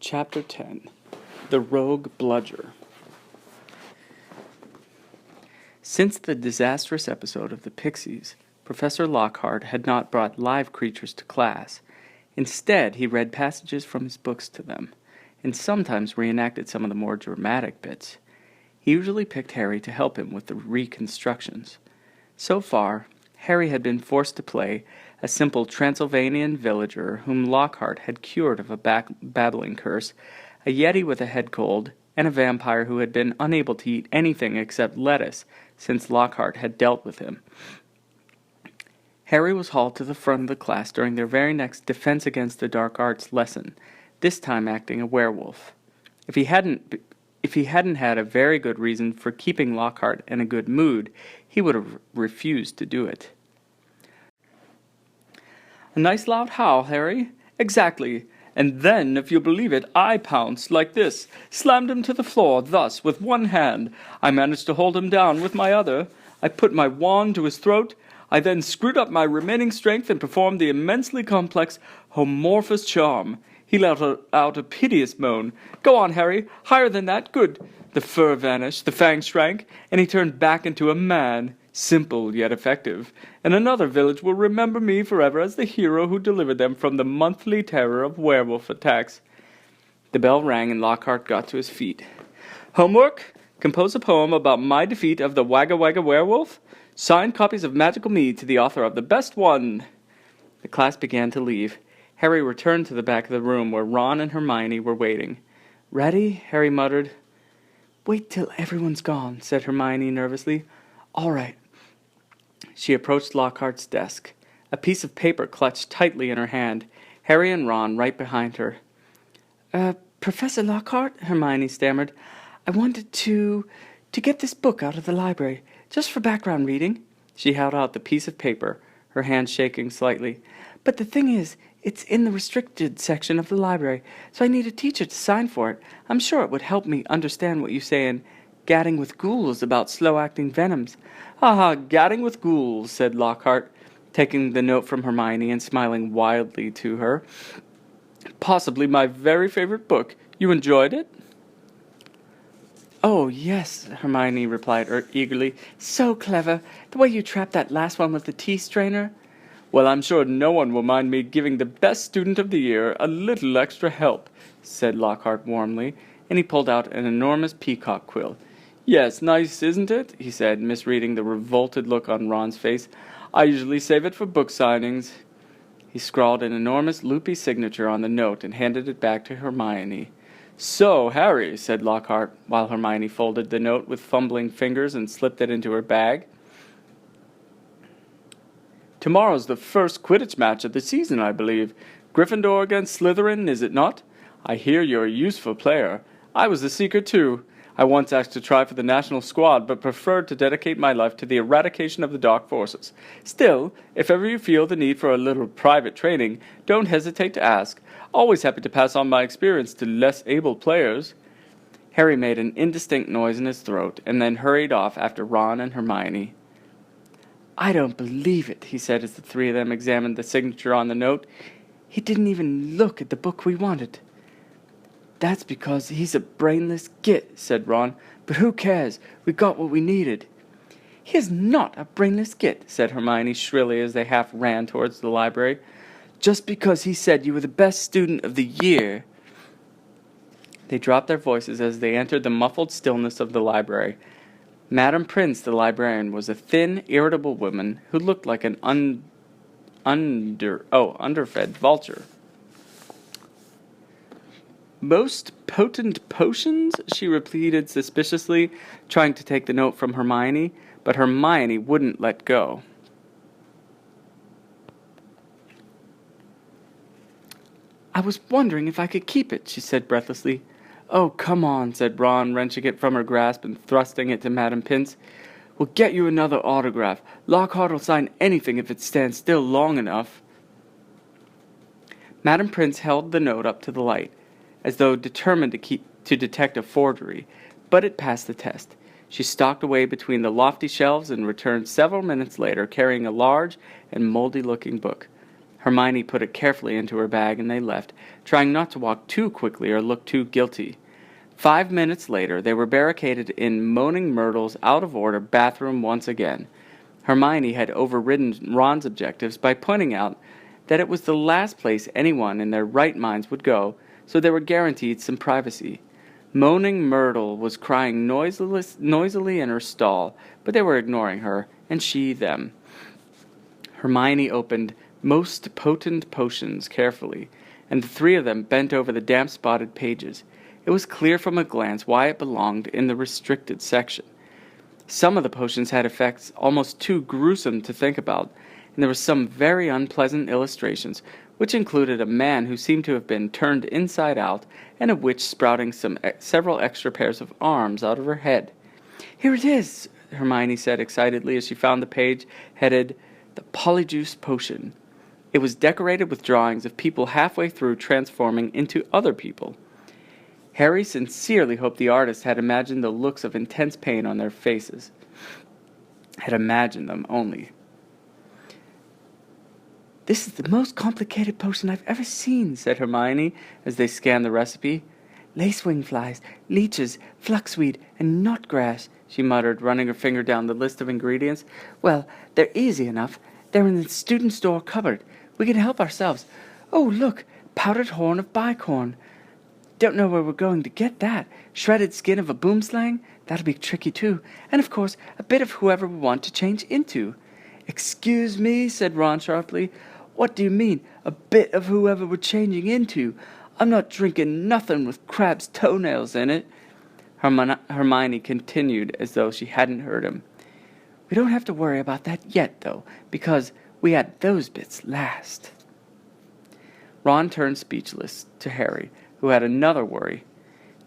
Chapter 10. The Rogue Bludger. Since the disastrous episode of the Pixies, Professor Lockhart had not brought live creatures to class. Instead, he read passages from his books to them, and sometimes reenacted some of the more dramatic bits. He usually picked Harry to help him with the reconstructions. So far, Harry had been forced to play a simple Transylvanian villager whom Lockhart had cured of a babbling curse, a yeti with a head cold, and a vampire who had been unable to eat anything except lettuce since Lockhart had dealt with him. Harry was hauled to the front of the class during their very next Defense Against the Dark Arts lesson, this time acting a werewolf. If he hadn't had a very good reason for keeping Lockhart in a good mood, he would have refused to do it. "A nice loud howl, Harry." "Exactly. And then, if you believe it, I pounced like this, slammed him to the floor, thus, with one hand. I managed to hold him down with my other. I put my wand to his throat. I then screwed up my remaining strength and performed the immensely complex Homorphous charm. He let out a piteous moan. 'Go on, Harry, higher than that, good.' The fur vanished, the fangs shrank, and he turned back into a man. Simple yet effective, and another village will remember me forever as the hero who delivered them from the monthly terror of werewolf attacks." The bell rang and Lockhart got to his feet. "Homework? Compose a poem about my defeat of the Wagga Wagga werewolf. Signed copies of Magical Mead to the author of the best one." The class began to leave. Harry returned to the back of the room where Ron and Hermione were waiting. "Ready?" Harry muttered. "Wait till everyone's gone," said Hermione nervously. "All right." She approached Lockhart's desk, a piece of paper clutched tightly in her hand, Harry and Ron right behind her. Professor Lockhart," Hermione stammered, "I wanted to get this book out of the library, just for background reading." She held out the piece of paper, her hand shaking slightly. "But the thing is, it's in the restricted section of the library, so I need a teacher to sign for it. I'm sure it would help me understand what you say in Gadding with Ghouls about slow-acting venoms." "Ah, Gadding with Ghouls," said Lockhart, taking the note from Hermione and smiling wildly to her. "Possibly my very favorite book. You enjoyed it?" "Oh, yes," Hermione replied eagerly. "So clever. The way you trapped that last one with the tea strainer." "Well, I'm sure no one will mind me giving the best student of the year a little extra help," said Lockhart warmly, and he pulled out an enormous peacock quill. "Yes, nice, isn't it?" he said, misreading the revolted look on Ron's face. "I usually save it for book signings." He scrawled an enormous loopy signature on the note and handed it back to Hermione. "So, Harry," said Lockhart, while Hermione folded the note with fumbling fingers and slipped it into her bag. "Tomorrow's the first Quidditch match of the season, I believe. Gryffindor against Slytherin, is it not? I hear you're a useful player. I was a seeker, too. I once asked to try for the national squad, but preferred to dedicate my life to the eradication of the dark forces. Still, if ever you feel the need for a little private training, don't hesitate to ask. Always happy to pass on my experience to less able players." Harry made an indistinct noise in his throat, and then hurried off after Ron and Hermione. "I don't believe it," he said as the three of them examined the signature on the note. "He didn't even look at the book we wanted." "That's because he's a brainless git," said Ron. "But who cares? We got what we needed." "He is not a brainless git," said Hermione shrilly as they half ran towards the library. "Just because he said you were the best student of the year." They dropped their voices as they entered the muffled stillness of the library. Madame Prince, the librarian, was a thin, irritable woman who looked like an underfed vulture. "Most potent potions?" she repeated suspiciously, trying to take the note from Hermione, but Hermione wouldn't let go. "I was wondering if I could keep it," she said breathlessly. "Oh, come on," said Ron, wrenching it from her grasp and thrusting it to Madame Prince. "We'll get you another autograph. Lockhart will sign anything if it stands still long enough." Madame Prince held the note up to the light, as though determined to detect a forgery, but it passed the test. She stalked away between the lofty shelves and returned several minutes later carrying a large and moldy-looking book. Hermione put it carefully into her bag and they left, trying not to walk too quickly or look too guilty. 5 minutes later, they were barricaded in Moaning Myrtle's out-of-order bathroom once again. Hermione had overridden Ron's objectives by pointing out that it was the last place anyone in their right minds would go, so they were guaranteed some privacy. Moaning Myrtle was crying noisily in her stall, but they were ignoring her, and she them. Hermione opened Most Potent Potions carefully, and the three of them bent over the damp-spotted pages. It was clear from a glance why it belonged in the restricted section. Some of the potions had effects almost too gruesome to think about, and there were some very unpleasant illustrations, which included a man who seemed to have been turned inside out, and a witch sprouting several extra pairs of arms out of her head. "Here it is," Hermione said excitedly as she found the page headed The Polyjuice Potion. It was decorated with drawings of people halfway through transforming into other people. Harry sincerely hoped the artist had imagined the looks of intense pain on their faces. Had imagined them only. "This is the most complicated potion I've ever seen," said Hermione as they scanned the recipe. "Lacewing flies, leeches, fluxweed, and knotgrass," she muttered, running her finger down the list of ingredients. "Well, they're easy enough. They're in the student store cupboard. We can help ourselves. Oh, look, powdered horn of bicorn. Don't know where we're going to get that. Shredded skin of a boomslang? That'll be tricky too. And of course, a bit of whoever we want to change into." "Excuse me," said Ron sharply. "What do you mean, a bit of whoever we're changing into? I'm not drinking nothing with crab's toenails in it." Hermione continued as though she hadn't heard him. "We don't have to worry about that yet, though, because we add those bits last." Ron turned speechless to Harry, who had another worry.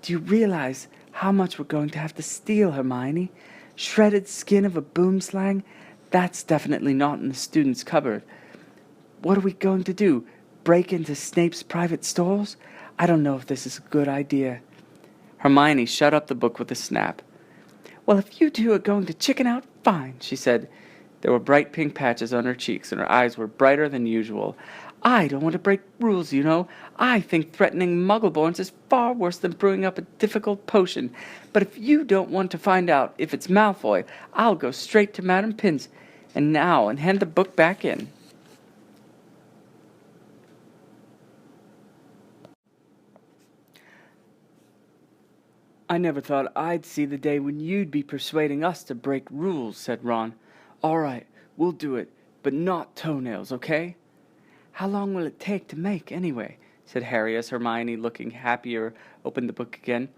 "Do you realize how much we're going to have to steal, Hermione? Shredded skin of a boomslang? That's definitely not in the student's cupboard. What are we going to do? Break into Snape's private stores? I don't know if this is a good idea." Hermione shut up the book with a snap. "Well, if you two are going to chicken out, fine," she said. There were bright pink patches on her cheeks, and her eyes were brighter than usual. "I don't want to break rules, you know. I think threatening Muggleborns is far worse than brewing up a difficult potion. But if you don't want to find out if it's Malfoy, I'll go straight to Madame Pince and hand the book back in." "I never thought I'd see the day when you'd be persuading us to break rules," said Ron. "All right, we'll do it, but not toenails, okay?" "How long will it take to make, anyway?" said Harry as Hermione, looking happier, opened the book again.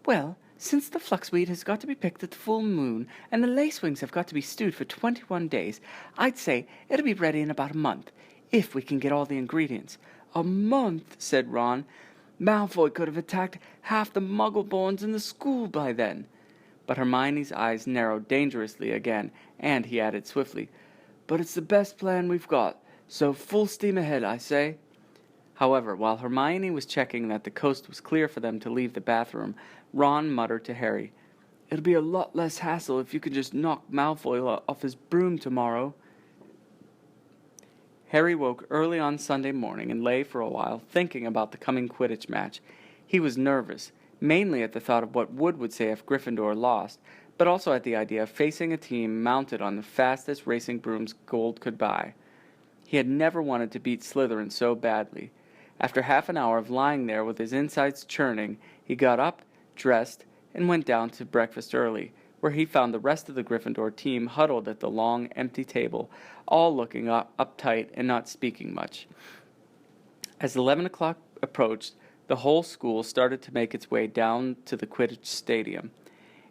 "Well, since the fluxweed has got to be picked at the full moon, and the lacewings have got to be stewed for 21 days, I'd say it'll be ready in about a month, if we can get all the ingredients." "A month?" said Ron. "Malfoy could have attacked half the Muggleborns in the school by then." But Hermione's eyes narrowed dangerously again, and he added swiftly, "But it's the best plan we've got, so full steam ahead, I say." However, while Hermione was checking that the coast was clear for them to leave the bathroom, Ron muttered to Harry, "It'll be a lot less hassle if you can just knock Malfoy off his broom tomorrow." Harry woke early on Sunday morning and lay for a while thinking about the coming Quidditch match. He was nervous, mainly at the thought of what Wood would say if Gryffindor lost, but also at the idea of facing a team mounted on the fastest racing brooms gold could buy. He had never wanted to beat Slytherin so badly. After half an hour of lying there with his insides churning, he got up, dressed, and went down to breakfast early, where he found the rest of the Gryffindor team huddled at the long, empty table, all looking uptight and not speaking much. As 11 o'clock approached, the whole school started to make its way down to the Quidditch stadium.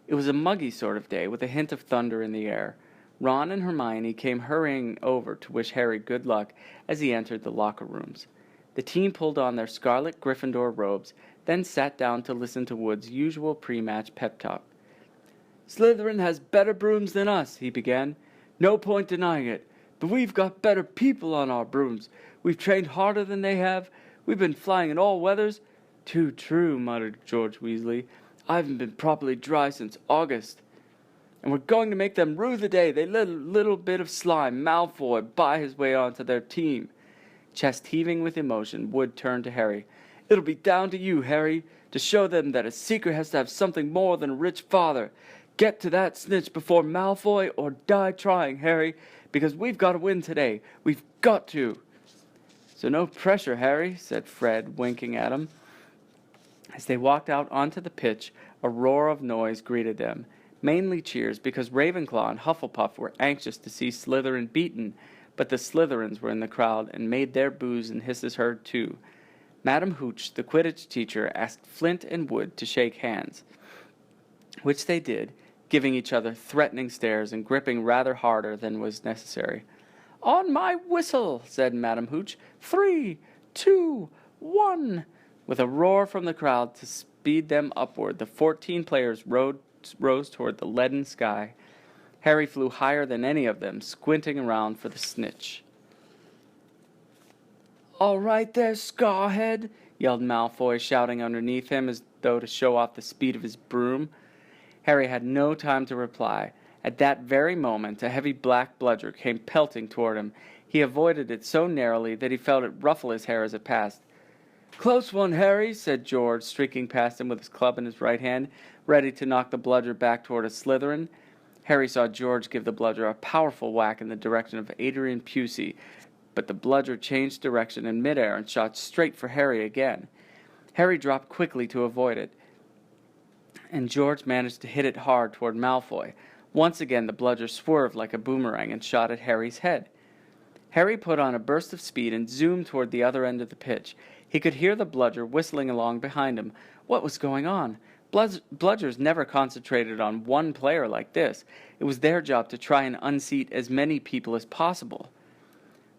It was a muggy sort of day, with a hint of thunder in the air. Ron and Hermione came hurrying over to wish Harry good luck as he entered the locker rooms. The team pulled on their scarlet Gryffindor robes, then sat down to listen to Wood's usual pre-match pep talk. "Slytherin has better brooms than us," he began. "No point denying it. But we've got better people on our brooms. We've trained harder than they have. We've been flying in all weathers." "Too true," muttered George Weasley. "I haven't been properly dry since August." "And we're going to make them rue the day they let a little bit of slime, Malfoy, buy his way onto their team." Chest heaving with emotion, Wood turned to Harry. "It'll be down to you, Harry, to show them that a secret has to have something more than a rich father. Get to that snitch before Malfoy or die trying, Harry, because we've got to win today. We've got to." "So no pressure, Harry," said Fred, winking at him. As they walked out onto the pitch, a roar of noise greeted them. Mainly cheers, because Ravenclaw and Hufflepuff were anxious to see Slytherin beaten, but the Slytherins were in the crowd and made their boos and hisses heard too. Madam Hooch, the Quidditch teacher, asked Flint and Wood to shake hands, which they did, giving each other threatening stares and gripping rather harder than was necessary. "On my whistle," said Madam Hooch. 3, 2, 1. With a roar from the crowd to speed them upward, the 14 players rose toward the leaden sky. Harry flew higher than any of them, squinting around for the snitch. "All right there, Scarhead," yelled Malfoy, shouting underneath him as though to show off the speed of his broom. Harry had no time to reply. At that very moment, a heavy black bludger came pelting toward him. He avoided it so narrowly that he felt it ruffle his hair as it passed. "Close one, Harry," said George, streaking past him with his club in his right hand, ready to knock the bludger back toward a Slytherin. Harry saw George give the bludger a powerful whack in the direction of Adrian Pusey, but the bludger changed direction in midair and shot straight for Harry again. Harry dropped quickly to avoid it, and George managed to hit it hard toward Malfoy. Once again the bludger swerved like a boomerang and shot at Harry's head. Harry put on a burst of speed and zoomed toward the other end of the pitch. He could hear the bludger whistling along behind him. What was going on? Bludgers never concentrated on one player like this. It was their job to try and unseat as many people as possible.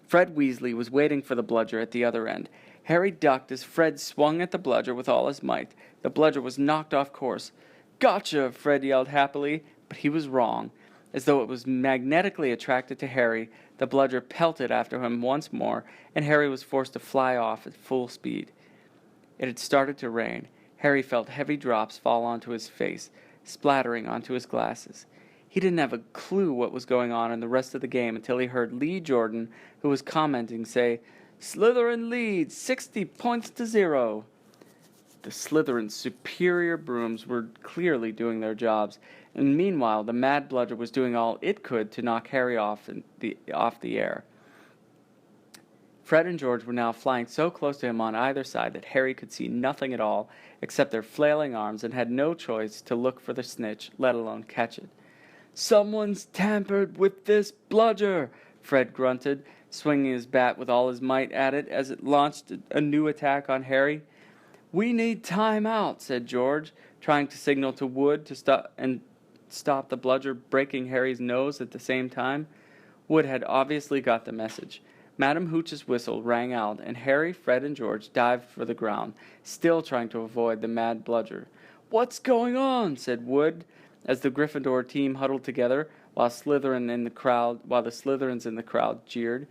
Fred Weasley was waiting for the bludger at the other end. Harry ducked as Fred swung at the bludger with all his might. The bludger was knocked off course. "Gotcha!" Fred yelled happily, but he was wrong. As though it was magnetically attracted to Harry, the bludger pelted after him once more, and Harry was forced to fly off at full speed. It had started to rain. Harry felt heavy drops fall onto his face, splattering onto his glasses. He didn't have a clue what was going on in the rest of the game until he heard Lee Jordan, who was commenting, say, "Slytherin leads, 60 points to 0. The Slytherin's superior brooms were clearly doing their jobs, and meanwhile the mad bludger was doing all it could to knock Harry off the air. Fred and George were now flying so close to him on either side that Harry could see nothing at all except their flailing arms and had no choice to look for the snitch, let alone catch it. "Someone's tampered with this bludger," Fred grunted, swinging his bat with all his might at it as it launched a new attack on Harry. "We need time out," said George, trying to signal to Wood to stop the bludger breaking Harry's nose at the same time. Wood had obviously got the message. Madam Hooch's whistle rang out, and Harry, Fred, and George dived for the ground, still trying to avoid the mad bludger. "What's going on?" said Wood, as the Gryffindor team huddled together, while the Slytherins in the crowd jeered.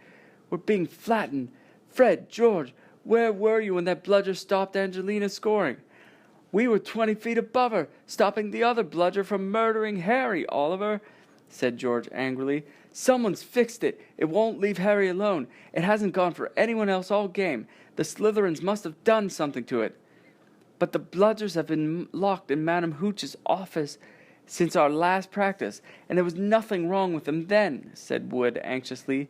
"We're being flattened. Fred, George, where were you when that bludger stopped Angelina scoring?" "We were 20 feet above her, stopping the other bludger from murdering Harry, Oliver," said George angrily. "Someone's fixed it. It won't leave Harry alone. It hasn't gone for anyone else all game. The Slytherins must have done something to it." "But the bludgers have been locked in Madam Hooch's office since our last practice, and there was nothing wrong with them then," said Wood anxiously.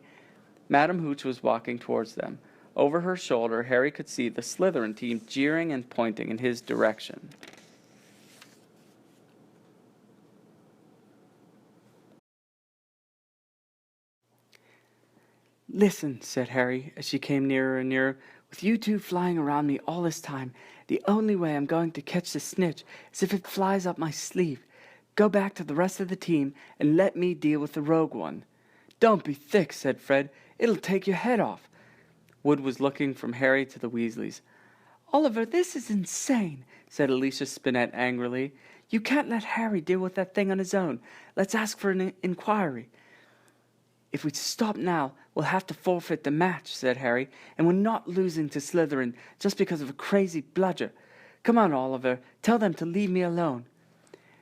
Madam Hooch was walking towards them. Over her shoulder, Harry could see the Slytherin team jeering and pointing in his direction. "Listen," said Harry, as she came nearer and nearer. "With you two flying around me all this time, the only way I'm going to catch the snitch is if it flies up my sleeve. Go back to the rest of the team and let me deal with the rogue one." "Don't be thick," said Fred. "It'll take your head off." Wood was looking from Harry to the Weasleys. "Oliver, this is insane," said Alicia Spinnet angrily. "You can't let Harry deal with that thing on his own. Let's ask for an inquiry." "If we stop now, we'll have to forfeit the match," said Harry, "and we're not losing to Slytherin just because of a crazy bludger. Come on, Oliver, tell them to leave me alone."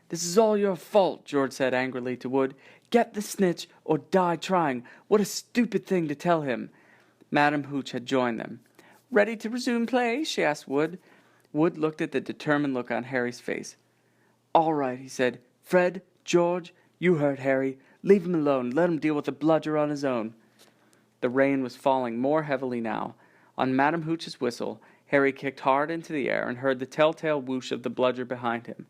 "This is all your fault," George said angrily to Wood. "Get the snitch or die trying. What a stupid thing to tell him." Madam Hooch had joined them. "Ready to resume play?" she asked Wood. Wood looked at the determined look on Harry's face. "All right," he said. "Fred, George, you heard Harry. Leave him alone. Let him deal with the bludger on his own." The rain was falling more heavily now. On Madam Hooch's whistle, Harry kicked hard into the air and heard the telltale whoosh of the bludger behind him.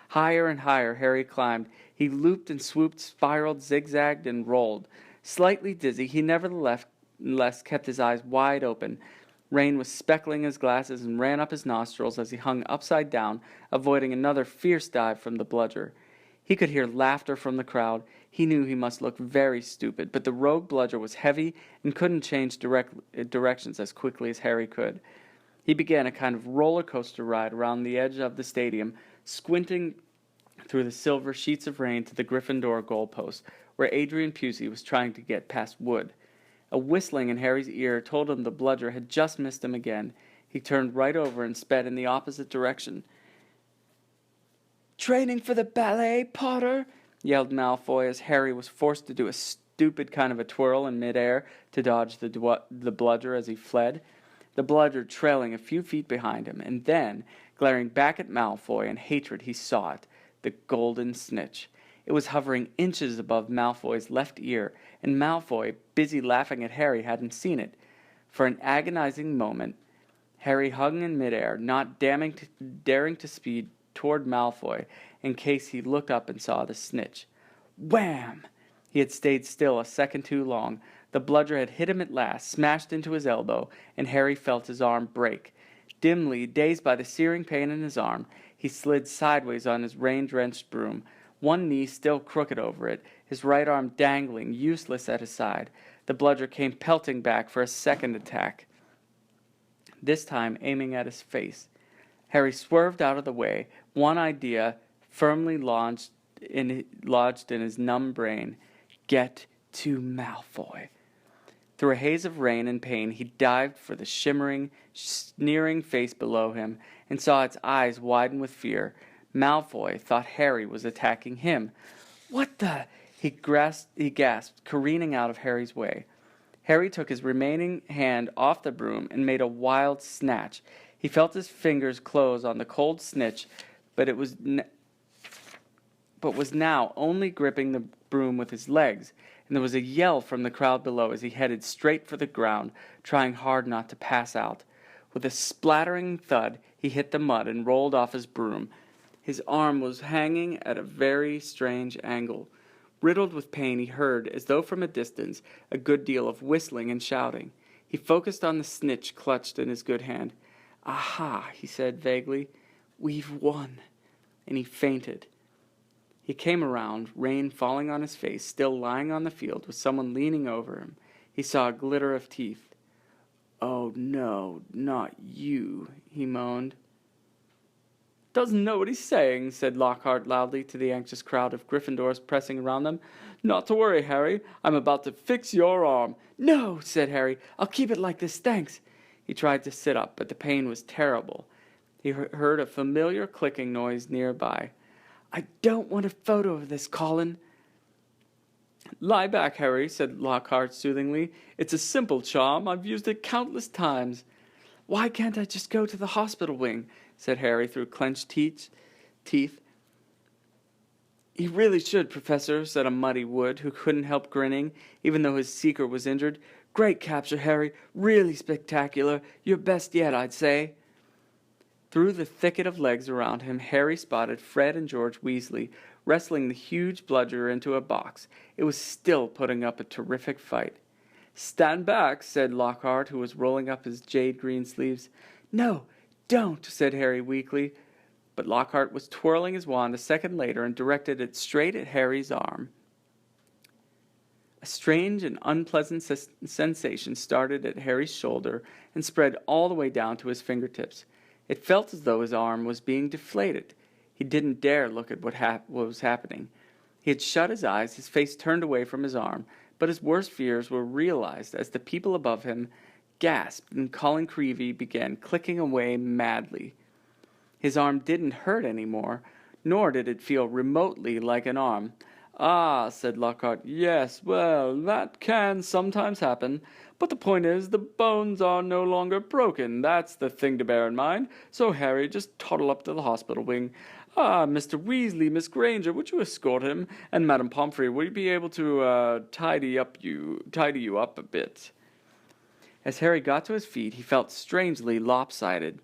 Higher and higher Harry climbed. He looped and swooped, spiraled, zigzagged, and rolled. Slightly dizzy, he nevertheless kept his eyes wide open. Rain was speckling his glasses and ran up his nostrils as he hung upside down, avoiding another fierce dive from the bludger. He could hear laughter from the crowd. He knew he must look very stupid, but the rogue bludger was heavy and couldn't change directions as quickly as Harry could. He began a kind of roller coaster ride around the edge of the stadium, squinting through the silver sheets of rain to the Gryffindor goalpost, where Adrian Pusey was trying to get past Wood. A whistling in Harry's ear told him the bludger had just missed him again. He turned right over and sped in the opposite direction. "Training for the ballet, Potter?" yelled Malfoy as Harry was forced to do a stupid kind of a twirl in midair to dodge the bludger as he fled. The bludger trailing a few feet behind him, and then, glaring back at Malfoy in hatred, he saw it, the golden snitch. It was hovering inches above Malfoy's left ear, and Malfoy, busy laughing at Harry, hadn't seen it. For an agonizing moment, Harry hung in midair, not daring to speed toward Malfoy in case he looked up and saw the snitch. Wham! He had stayed still a second too long. The bludger had hit him at last, smashed into his elbow, and Harry felt his arm break. Dimly, dazed by the searing pain in his arm, he slid sideways on his rain-drenched broom, one knee still crooked over it, his right arm dangling, useless at his side. The bludger came pelting back for a second attack, this time aiming at his face. Harry swerved out of the way, one idea firmly lodged in his numb brain: get to Malfoy. Through a haze of rain and pain, he dived for the shimmering, sneering face below him and saw its eyes widen with fear. Malfoy thought Harry was attacking him. "What the—" he gasped, careening out of Harry's way. Harry took his remaining hand off the broom and made a wild snatch. He felt his fingers close on the cold snitch, but was now only gripping the broom with his legs, and there was a yell from the crowd below as he headed straight for the ground, trying hard not to pass out. With a splattering thud, he hit the mud and rolled off his broom. His arm was hanging at a very strange angle. Riddled with pain, he heard, as though from a distance, a good deal of whistling and shouting. He focused on the snitch clutched in his good hand. "Aha," he said vaguely, "we've won." And he fainted. He came around, rain falling on his face, still lying on the field with someone leaning over him. He saw a glitter of teeth. "Oh no, not you," he moaned. "Doesn't know what he's saying," said Lockhart loudly to the anxious crowd of Gryffindors pressing around them. "Not to worry, Harry. I'm about to fix your arm." "No," said Harry. "I'll keep it like this, thanks." He tried to sit up, but the pain was terrible. He heard a familiar clicking noise nearby. "I don't want a photo of this, Colin." "Lie back, Harry," said Lockhart soothingly. "It's a simple charm. I've used it countless times." "Why can't I just go to the hospital wing?" said Harry through clenched teeth. "You really should, Professor," said a muddy Wood, who couldn't help grinning, even though his seeker was injured. "Great capture, Harry. Really spectacular. Your best yet, I'd say." Through the thicket of legs around him, Harry spotted Fred and George Weasley wrestling the huge bludger into a box. It was still putting up a terrific fight. "Stand back," said Lockhart, who was rolling up his jade green sleeves. "No, don't," said Harry weakly. But Lockhart was twirling his wand a second later and directed it straight at Harry's arm. A strange and unpleasant sensation started at Harry's shoulder and spread all the way down to his fingertips. It felt as though his arm was being deflated. He didn't dare look at what was happening. He had shut his eyes, his face turned away from his arm, but his worst fears were realized as the people above him gasped and Colin Creevey began clicking away madly. His arm didn't hurt anymore, nor did it feel remotely like an arm. Ah, said Lockhart, yes, well, that can sometimes happen. But the point is, the bones are no longer broken. That's the thing to bear in mind. So, Harry, just toddle up to the hospital wing. Ah, Mr. Weasley, Miss Granger, would you escort him? And Madame Pomfrey, will you be able to tidy you up a bit? As Harry got to his feet, he felt strangely lopsided.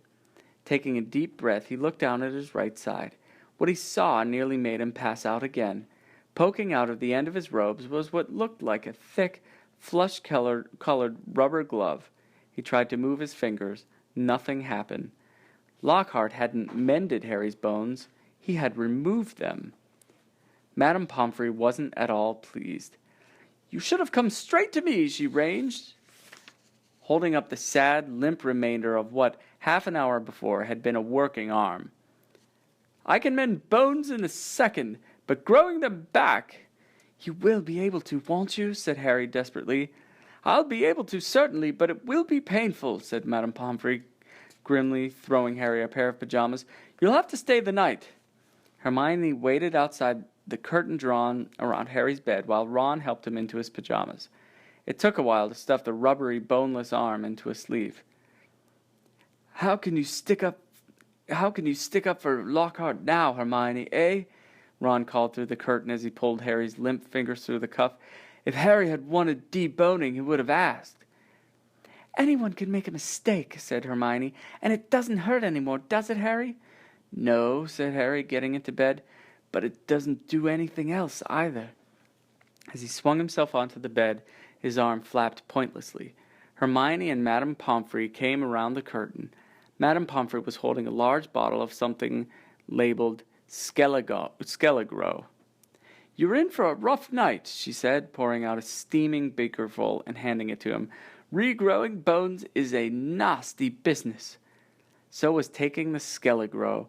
Taking a deep breath, he looked down at his right side. What he saw nearly made him pass out again. Poking out of the end of his robes was what looked like a thick, flush-colored rubber glove. He tried to move his fingers. Nothing happened. Lockhart hadn't mended Harry's bones. He had removed them. Madame Pomfrey wasn't at all pleased. "You should have come straight to me," she raged, holding up the sad, limp remainder of what, half an hour before, had been a working arm. "I can mend bones in a second, but growing them back—" "You will be able to, won't you?" said Harry desperately. "I'll be able to, certainly, but it will be painful," said Madame Pomfrey, grimly throwing Harry a pair of pajamas. "You'll have to stay the night." Hermione waited outside the curtain drawn around Harry's bed while Ron helped him into his pajamas. It took a while to stuff the rubbery, boneless arm into a sleeve. How can you stick up for Lockhart now, Hermione, eh?" Ron called through the curtain as he pulled Harry's limp fingers through the cuff. "If Harry had wanted deboning, he would have asked." "Anyone can make a mistake," said Hermione, "and it doesn't hurt any more, does it, Harry?" "No," said Harry, getting into bed, "but it doesn't do anything else either." As he swung himself onto the bed, his arm flapped pointlessly. Hermione and Madame Pomfrey came around the curtain. Madame Pomfrey was holding a large bottle of something labeled Skelegro. "You're in for a rough night," she said, pouring out a steaming beakerful and handing it to him. "Regrowing bones is a nasty business." So was taking the Skelegro.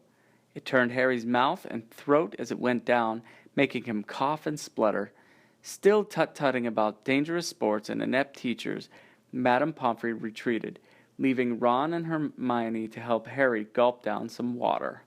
It turned Harry's mouth and throat as it went down, making him cough and splutter. Still tut-tutting about dangerous sports and inept teachers, Madame Pomfrey retreated, leaving Ron and Hermione to help Harry gulp down some water.